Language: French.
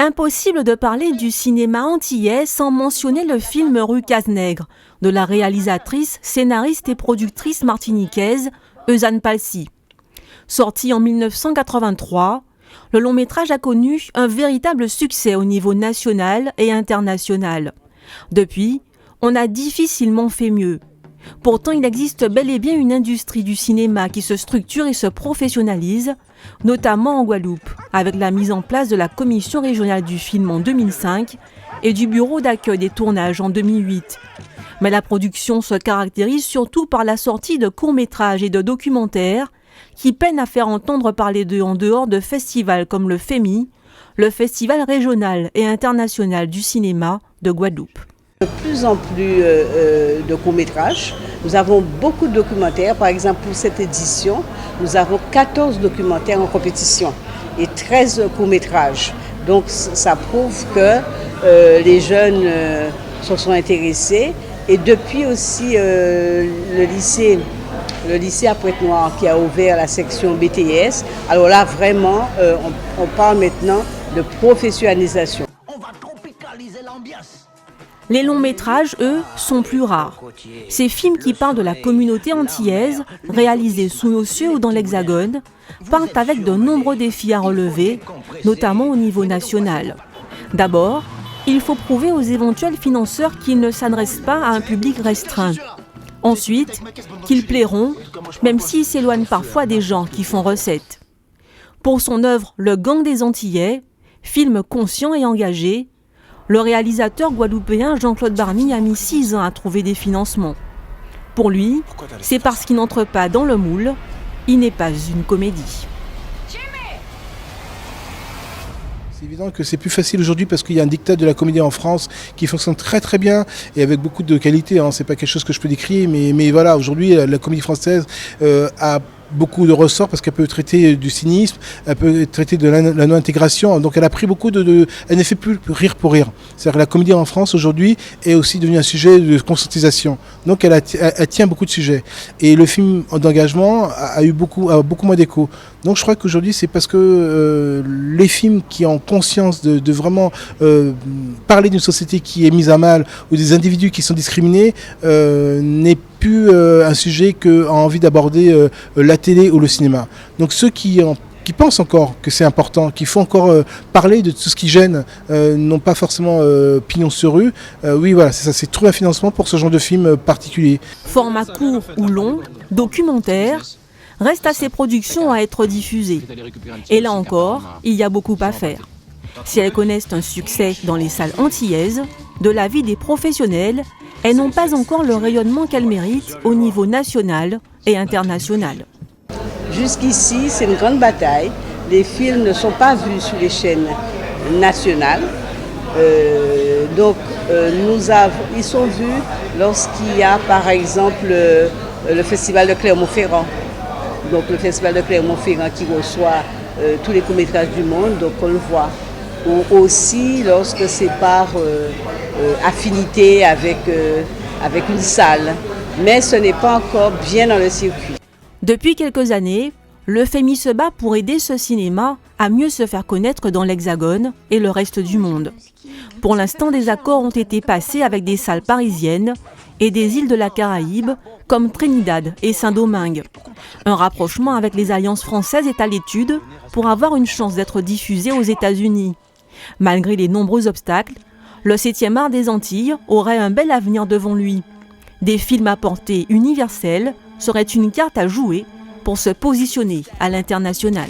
Impossible de parler du cinéma antillais sans mentionner le film Rue Cazenègre, de la réalisatrice, scénariste et productrice martiniquaise Eusanne Palcy. Sorti en 1983, le long-métrage a connu un véritable succès au niveau national et international. Depuis, on a difficilement fait mieux. Pourtant, il existe bel et bien une industrie du cinéma qui se structure et se professionnalise, notamment en Guadeloupe, avec la mise en place de la Commission régionale du film en 2005 et du Bureau d'accueil des tournages en 2008. Mais la production se caractérise surtout par la sortie de courts-métrages et de documentaires qui peinent à faire entendre parler d'eux en dehors de festivals comme le FEMI, le Festival régional et international du cinéma de Guadeloupe. De plus en plus de courts-métrages. Nous avons beaucoup de documentaires. Par exemple, pour cette édition, nous avons 14 documentaires en compétition et 13 courts-métrages. Donc ça prouve que les jeunes se sont intéressés. Et depuis aussi le lycée à Pointe-Noire qui a ouvert la section BTS. Alors là, vraiment, on parle maintenant de professionnalisation. On va tropicaliser l'ambiance. Les longs métrages, eux, sont plus rares. Ces films qui parlent de la communauté antillaise, réalisés sous nos cieux ou dans l'Hexagone, partent avec de nombreux défis à relever, notamment au niveau national. D'abord, il faut prouver aux éventuels financeurs qu'ils ne s'adressent pas à un public restreint. Ensuite, qu'ils plairont, même s'ils s'éloignent parfois des gens qui font recette. Pour son œuvre Le Gang des Antillais, film conscient et engagé, le réalisateur guadeloupéen Jean-Claude Barny a mis 6 ans à trouver des financements. Pour lui, c'est parce qu'il n'entre pas dans le moule, il n'est pas une comédie. C'est évident que c'est plus facile aujourd'hui parce qu'il y a un diktat de la comédie en France qui fonctionne très très bien et avec beaucoup de qualité. C'est pas quelque chose que je peux décrire, mais voilà, aujourd'hui la comédie française a beaucoup de ressorts parce qu'elle peut traiter du cynisme, elle peut traiter de la non-intégration, donc elle a pris beaucoup elle ne fait plus rire pour rire. C'est-à-dire que la comédie en France aujourd'hui est aussi devenue un sujet de conscientisation, donc elle tient beaucoup de sujets. Et le film d'engagement a beaucoup moins d'écho. Donc je crois qu'aujourd'hui c'est parce que les films qui ont conscience de vraiment parler d'une société qui est mise à mal ou des individus qui sont discriminés n'est plus un sujet qu'a envie d'aborder la télé ou le cinéma. Donc ceux qui pensent encore que c'est important, qu'il faut encore parler de tout ce qui gêne, n'ont pas forcément pignon sur rue. Oui, voilà, c'est ça, c'est trouver un financement pour ce genre de film particulier. Format court ou long, documentaire, reste à ces productions à être diffusées. Et là encore, il y a beaucoup à faire. Si elles connaissent un succès dans les salles antillaises, de l'avis des professionnels, elles n'ont pas encore le rayonnement qu'elles méritent au niveau national et international. Jusqu'ici, c'est une grande bataille. Les films ne sont pas vus sur les chaînes nationales. Ils sont vus lorsqu'il y a, par exemple, le festival de Clermont-Ferrand. Donc le festival de Clermont-Ferrand qui reçoit tous les courts-métrages du monde, donc on le voit. Ou aussi lorsque c'est par affinité avec une salle. Mais ce n'est pas encore bien dans le circuit. Depuis quelques années, le FEMI se bat pour aider ce cinéma à mieux se faire connaître dans l'Hexagone et le reste du monde. Pour l'instant, des accords ont été passés avec des salles parisiennes et des îles de la Caraïbe comme Trinidad et Saint-Domingue. Un rapprochement avec les alliances françaises est à l'étude pour avoir une chance d'être diffusé aux États-Unis. Malgré les nombreux obstacles, le 7e art des Antilles aurait un bel avenir devant lui. Des films à portée universelle seraient une carte à jouer pour se positionner à l'international.